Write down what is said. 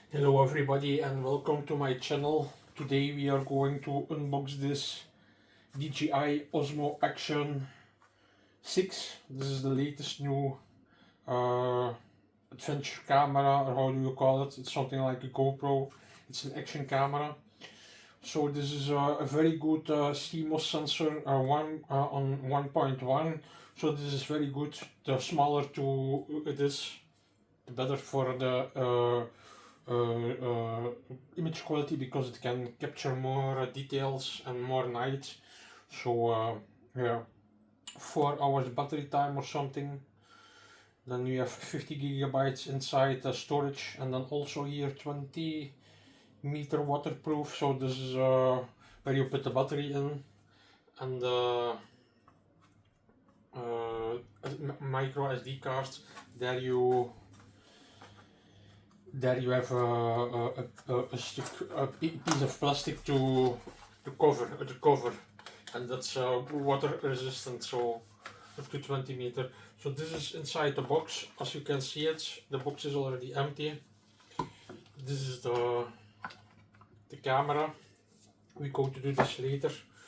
Hello everybody and welcome to my channel. Today we are going to unbox this DJI Osmo Action 6. This is the latest new adventure camera, or how do you call it? It's something like a GoPro. It's an action camera. So this is a very good CMOS sensor on 1.1. So this is very good. The smaller it is, the better for the image quality, because it can capture more details and more night. So yeah, 4 hours battery time or something. Then you have 50 gigabytes inside storage, and then also here 20-meter waterproof. So this is where you put the battery in, and micro SD cards. There you have a piece of plastic to cover the cover, and that's water resistant, so up to 20 meter. So this is inside the box. As you can see, the box is already empty. This is the camera. We go to do this later.